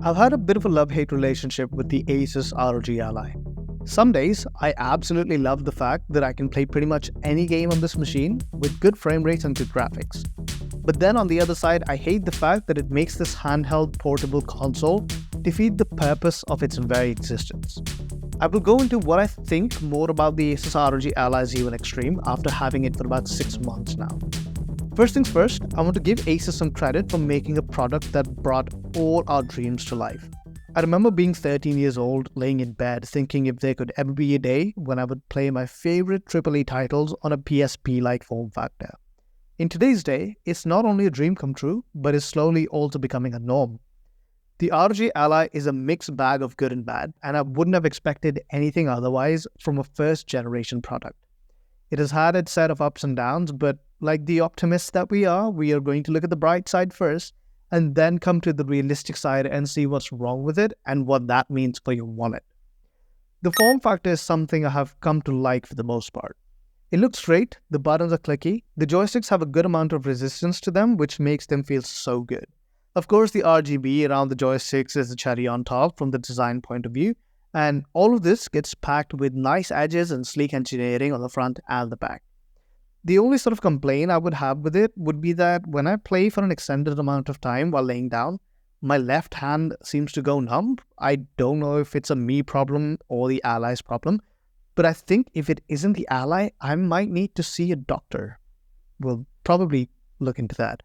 I've had a bit of a love-hate relationship with the Asus ROG Ally. Some days, I absolutely love the fact that I can play pretty much any game on this machine with good frame rates and good graphics. But then on the other side, I hate the fact that it makes this handheld portable console defeat the purpose of its very existence. I will go into what I think more about the Asus ROG Ally Z1 Extreme after having it for about 6 months now. First things first, I want to give Asus some credit for making a product that brought all our dreams to life. I remember being 13 years old, laying in bed, thinking if there could ever be a day when I would play my favorite AAA titles on a PSP-like form factor. In today's day, it's not only a dream come true, but is slowly also becoming a norm. The ROG Ally is a mixed bag of good and bad, and I wouldn't have expected anything otherwise from a first-generation product. It has had its set of ups and downs, but like the optimists that we are going to look at the bright side first and then come to the realistic side and see what's wrong with it and what that means for your wallet. The form factor is something I have come to like for the most part. It looks straight, the buttons are clicky, the joysticks have a good amount of resistance to them, which makes them feel so good. Of course, the RGB around the joysticks is the cherry on top from the design point of view, and all of this gets packed with nice edges and sleek engineering on the front and the back. The only sort of complaint I would have with it would be that when I play for an extended amount of time while laying down, my left hand seems to go numb. I don't know if it's a me problem or the Ally's problem, but I think if it isn't the Ally, I might need to see a doctor. We'll probably look into that.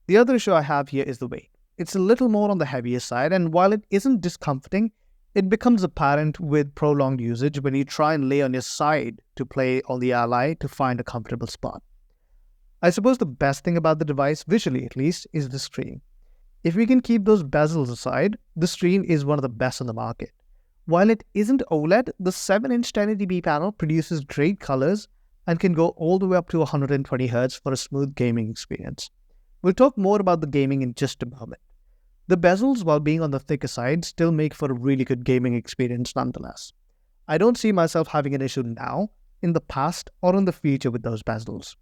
The other issue I have here is the weight. It's a little more on the heavier side, and while it isn't discomforting, it becomes apparent with prolonged usage when you try and lay on your side to play on the Ally to find a comfortable spot. I suppose the best thing about the device, visually at least, is the screen. If we can keep those bezels aside, the screen is one of the best on the market. While it isn't OLED, the 7-inch 1080p panel produces great colors and can go all the way up to 120Hz for a smooth gaming experience. We'll talk more about the gaming in just a moment. The bezels, while being on the thicker side, still make for a really good gaming experience nonetheless. I don't see myself having an issue now, in the past, or in the future with those bezels.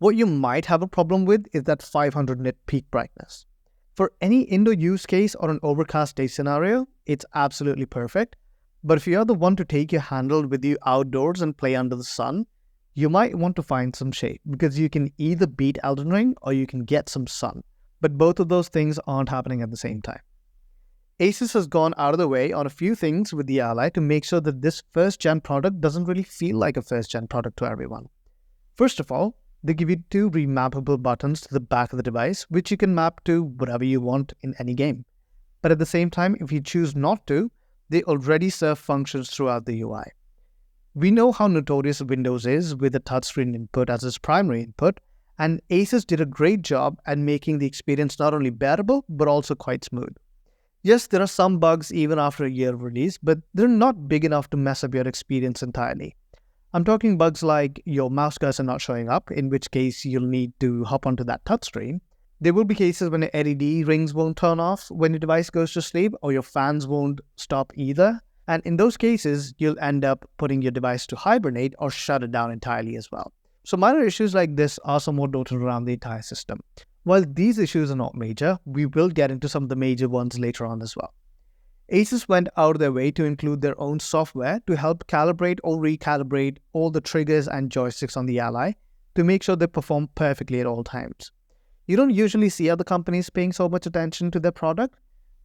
What you might have a problem with is that 500 nit peak brightness. For any indoor use case or an overcast day scenario, it's absolutely perfect, but if you're the one to take your Handheld with you outdoors and play under the sun, you might want to find some shade, because you can either beat Elden Ring or you can get some sun. But both of those things aren't happening at the same time. Asus has gone out of the way on a few things with the Ally to make sure that this first-gen product doesn't really feel like a first-gen product to everyone. First of all, they give you 2 remappable buttons to the back of the device, which you can map to whatever you want in any game. But at the same time, if you choose not to, they already serve functions throughout the UI. We know how notorious Windows is with the touchscreen input as its primary input, and Asus did a great job at making the experience not only bearable, but also quite smooth. Yes, there are some bugs even after a year of release, but they're not big enough to mess up your experience entirely. I'm talking bugs like your mouse cursor not showing up, in which case you'll need to hop onto that touchscreen. There will be cases when your LED rings won't turn off when your device goes to sleep, or your fans won't stop either. And in those cases, you'll end up putting your device to hibernate or shut it down entirely as well. So minor issues like this are somewhat dotted around the entire system. While these issues are not major, we will get into some of the major ones later on as well. Asus went out of their way to include their own software to help calibrate or recalibrate all the triggers and joysticks on the Ally to make sure they perform perfectly at all times. You don't usually see other companies paying so much attention to their product,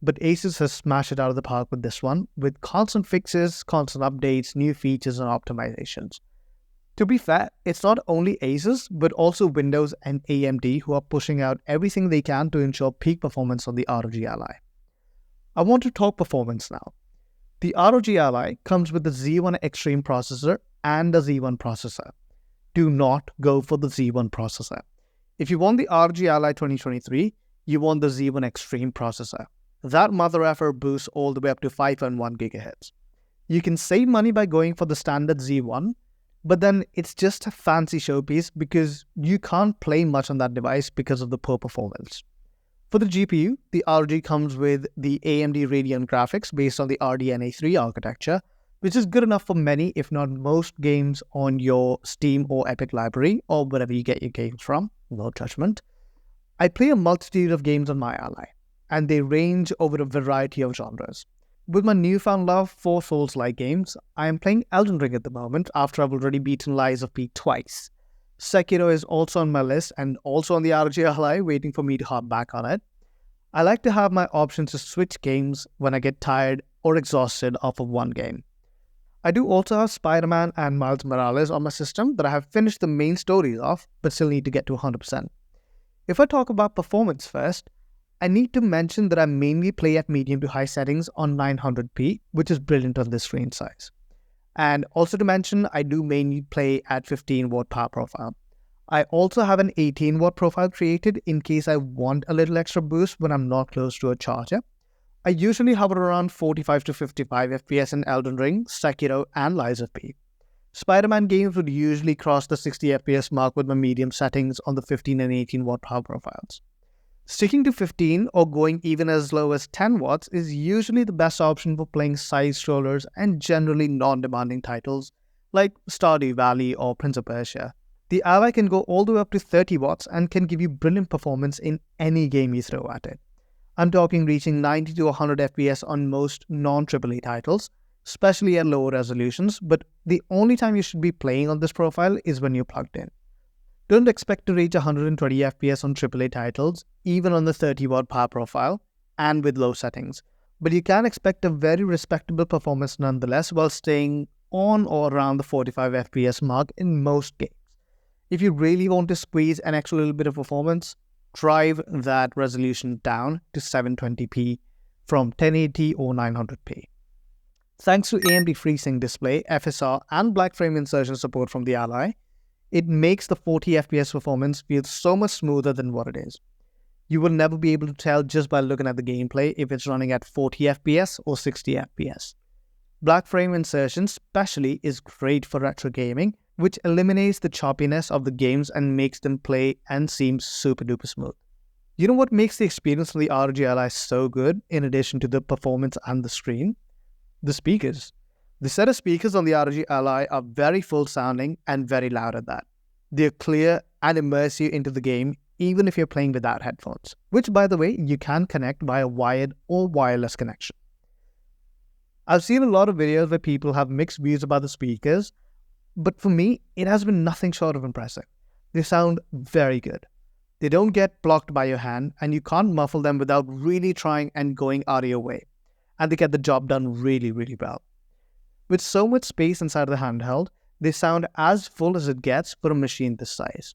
but Asus has smashed it out of the park with this one, with constant fixes, constant updates, new features and optimizations. To be fair, it's not only Asus, but also Windows and AMD who are pushing out everything they can to ensure peak performance on the ROG Ally. I want to talk performance now. The ROG Ally comes with the Z1 Extreme processor and the Z1 processor. Do not go for the Z1 processor. If you want the ROG Ally 2023, you want the Z1 Extreme processor. That mother effer boosts all the way up to 5.1 GHz. You can save money by going for the standard Z1, but then it's just a fancy showpiece because you can't play much on that device because of the poor performance. For the GPU, the ROG comes with the AMD Radeon graphics based on the RDNA 3 architecture, which is good enough for many, if not most, games on your Steam or Epic library, or wherever you get your games from, no judgment. I play a multitude of games on my Ally. and they range over a variety of genres. With my newfound love for Souls-like games, I am playing Elden Ring at the moment after I've already beaten Lies of P twice. Sekiro is also on my list and also on the ROG Ally, waiting for me to hop back on it. I like to have my options to switch games when I get tired or exhausted off of one game. I do also have Spider-Man and Miles Morales on my system that I have finished the main stories of, but still need to get to 100%. If I talk about performance first, I need to mention that I mainly play at medium to high settings on 900p, which is brilliant on this screen size. And also to mention, I do mainly play at 15 watt power profile. I also have an 18 watt profile created in case I want a little extra boost when I'm not close to a charger. I usually hover around 45 to 55 FPS in Elden Ring, Sekiro, and Lies of P. Spider-Man games would usually cross the 60 FPS mark with my medium settings on the 15 and 18 watt power profiles. Sticking to 15 or going even as low as 10 watts is usually the best option for playing side-scrollers and generally non-demanding titles like Stardew Valley or Prince of Persia. The Ally can go all the way up to 30 watts and can give you brilliant performance in any game you throw at it. I'm talking reaching 90 to 100 FPS on most non-AAA titles, especially at lower resolutions, but the only time you should be playing on this profile is when you're plugged in. Don't expect to reach 120 FPS on AAA titles, even on the 30 watt power profile and with low settings, but you can expect a very respectable performance nonetheless while staying on or around the 45 FPS mark in most games. If you really want to squeeze an extra little bit of performance, drive that resolution down to 720p from 1080 or 900p. Thanks to AMD FreeSync display, FSR, and black frame insertion support from the Ally, it makes the 40 FPS performance feel so much smoother than what it is. You will never be able to tell just by looking at the gameplay if it's running at 40 FPS or 60 FPS. Black frame insertion especially is great for retro gaming, which eliminates the choppiness of the games and makes them play and seem super duper smooth. You know what makes the experience of the ROG Ally so good in addition to the performance and the screen? The speakers. The set of speakers on the ROG Ally are very full sounding and very loud at that. They're clear and immerse you into the game even if you're playing without headphones, which by the way, you can connect via wired or wireless connection. I've seen a lot of videos where people have mixed views about the speakers, but for me, it has been nothing short of impressive. They sound very good. They don't get blocked by your hand and you can't muffle them without really trying and going out of your way. And they get the job done really, really well. With so much space inside the handheld, they sound as full as it gets for a machine this size.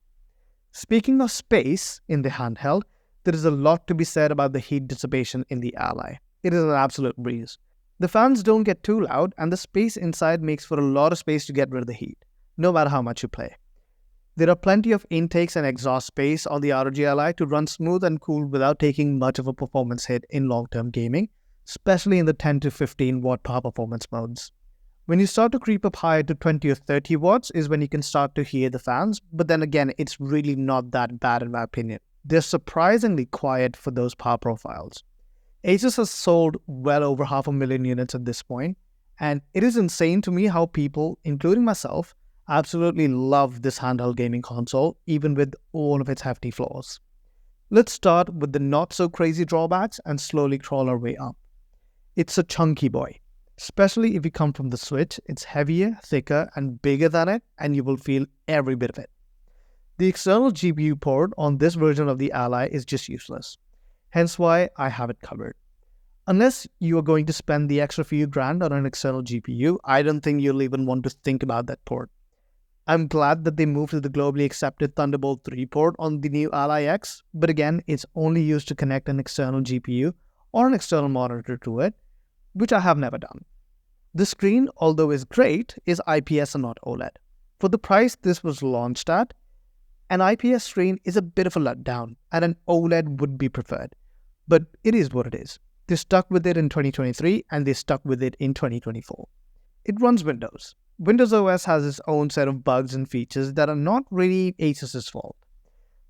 Speaking of space in the handheld, there is a lot to be said about the heat dissipation in the Ally. It is an absolute breeze. The fans don't get too loud and the space inside makes for a lot of space to get rid of the heat, no matter how much you play. There are plenty of intakes and exhaust space on the ROG Ally to run smooth and cool without taking much of a performance hit in long-term gaming, especially in the 10 to 15 watt power performance modes. When you start to creep up higher to 20 or 30 watts is when you can start to hear the fans, but then again, it's really not that bad in my opinion. They're surprisingly quiet for those power profiles. Asus has sold well over 500,000 units at this point, and it is insane to me how people, including myself, absolutely love this handheld gaming console, even with all of its hefty flaws. Let's start with the not so crazy drawbacks and slowly crawl our way up. It's a chunky boy. Especially if you come from the Switch, it's heavier, thicker, and bigger than it, and you will feel every bit of it. The external GPU port on this version of the Ally is just useless, hence why I have it covered. Unless you are going to spend the extra few grand on an external GPU, I don't think you'll even want to think about that port. I'm glad that they moved to the globally accepted Thunderbolt 3 port on the new Ally X, but again, it's only used to connect an external GPU or an external monitor to it, which I have never done. The screen, although is great, is IPS and not OLED. For the price this was launched at, an IPS screen is a bit of a letdown and an OLED would be preferred. But it is what it is. They stuck with it in 2023 and they stuck with it in 2024. It runs Windows. Windows OS has its own set of bugs and features that are not really Asus's fault.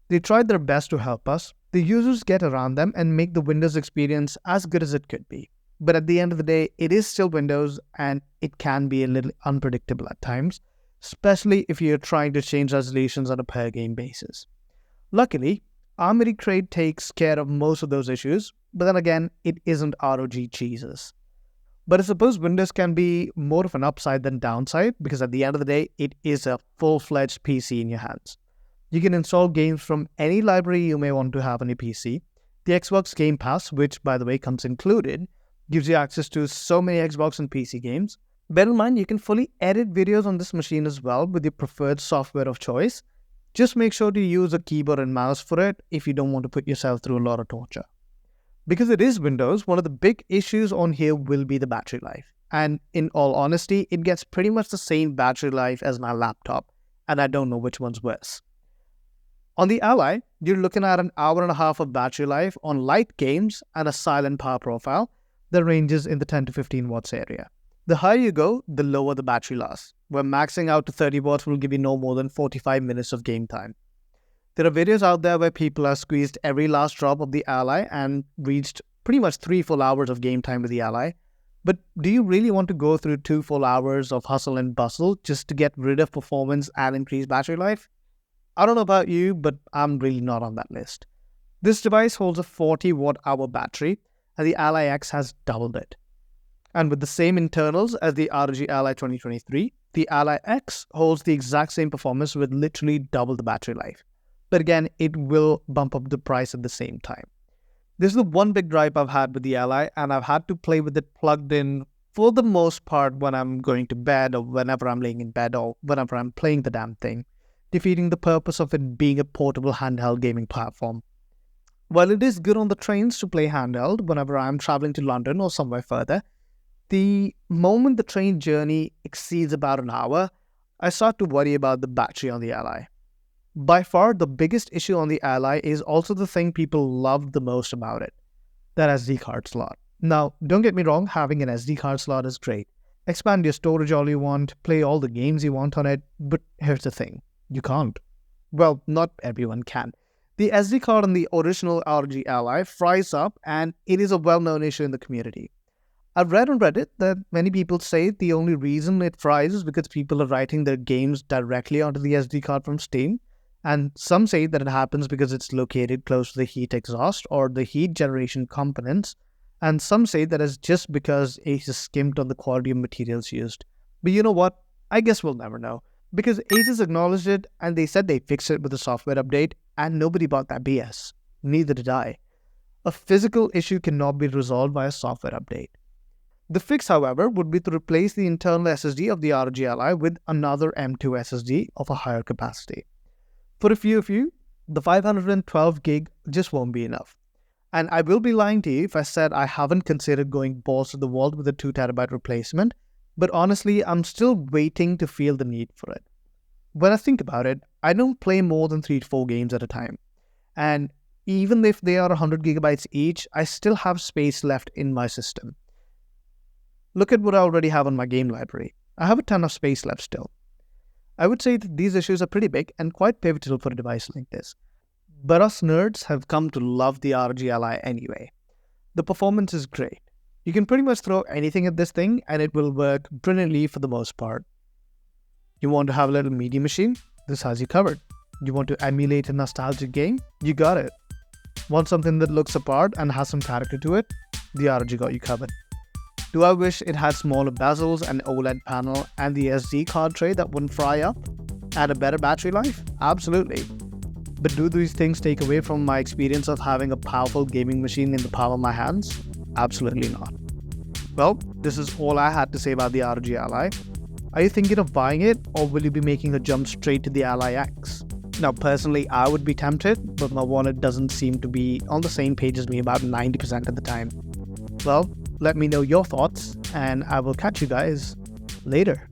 They tried their best to help us. The users get around them and make the Windows experience as good as it could be. But at the end of the day, it is still Windows and it can be a little unpredictable at times, especially if you're trying to change resolutions on a per game basis. Luckily, Armory Crate takes care of most of those issues, but then again, it isn't ROG cheeses. But I suppose Windows can be more of an upside than downside, because at the end of the day, it is a full-fledged PC in your hands. You can install games from any library you may want to have on your PC. The Xbox Game Pass, which by the way comes included, gives you access to so many Xbox and PC games. Bear in mind, you can fully edit videos on this machine as well with your preferred software of choice. Just make sure to use a keyboard and mouse for it if you don't want to put yourself through a lot of torture. Because it is Windows, one of the big issues on here will be the battery life. And in all honesty, it gets pretty much the same battery life as my laptop, and I don't know which one's worse. On the Ally, you're looking at an hour and a half of battery life on light games and a silent power profile that ranges in the 10 to 15 watts area. The higher you go, the lower the battery lasts, where maxing out to 30 watts will give you no more than 45 minutes of game time. There are videos out there where people have squeezed every last drop of the Ally and reached pretty much 3 full hours of game time with the Ally. But do you really want to go through 2 full hours of hustle and bustle just to get rid of performance and increase battery life? I don't know about you, but I'm really not on that list. This device holds a 40 watt-hour battery, and the Ally X has doubled it. And with the same internals as the ROG Ally 2023, the Ally X holds the exact same performance with literally double the battery life. But again, it will bump up the price at the same time. This is the one big gripe I've had with the Ally, and I've had to play with it plugged in for the most part when I'm going to bed, or whenever I'm laying in bed, or whenever I'm playing the damn thing, defeating the purpose of it being a portable handheld gaming platform. While it is good on the trains to play handheld whenever I'm traveling to London or somewhere further, the moment the train journey exceeds about an hour, I start to worry about the battery on the Ally. By far, the biggest issue on the Ally is also the thing people love the most about it, that SD card slot. Now, don't get me wrong, having an SD card slot is great. Expand your storage all you want, play all the games you want on it, but here's the thing. You can't. Well, not everyone can. The SD card on the original ROG Ally fries up, and it is a well-known issue in the community. I've read on Reddit that many people say the only reason it fries is because people are writing their games directly onto the SD card from Steam, and some say that it happens because it's located close to the heat exhaust or the heat generation components, and some say that it's just because Asus skimped on the quality of materials used. But you know what? I guess we'll never know. Because Asus acknowledged it and they said they fixed it with a software update, and nobody bought that BS. Neither did I. A physical issue cannot be resolved by a software update. The fix, however, would be to replace the internal SSD of the ROG Ally with another M2 SSD of a higher capacity. For a few of you, the 512 gig just won't be enough. And I will be lying to you if I said I haven't considered going balls to the wall with a 2TB replacement, but honestly, I'm still waiting to feel the need for it. When I think about it, I don't play more than 3 to 4 games at a time. And even if they are 100 gigabytes each, I still have space left in my system. Look at what I already have on my game library. I have a ton of space left still. I would say that these issues are pretty big and quite pivotal for a device like this. But us nerds have come to love the ROG Ally anyway. The performance is great. You can pretty much throw anything at this thing and it will work brilliantly for the most part. You want to have a little media machine? This has you covered. You want to emulate a nostalgic game? You got it. Want something that looks apart and has some character to it? The ROG got you covered. Do I wish it had smaller bezels, an OLED panel, and the SD card tray that wouldn't fry up? And a better battery life? Absolutely. But do these things take away from my experience of having a powerful gaming machine in the palm of my hands? Absolutely not. Well, this is all I had to say about the ROG Ally. Are you thinking of buying it, or will you be making a jump straight to the Ally X? Now, personally, I would be tempted, but my wallet doesn't seem to be on the same page as me about 90% of the time. Well, let me know your thoughts, and I will catch you guys later.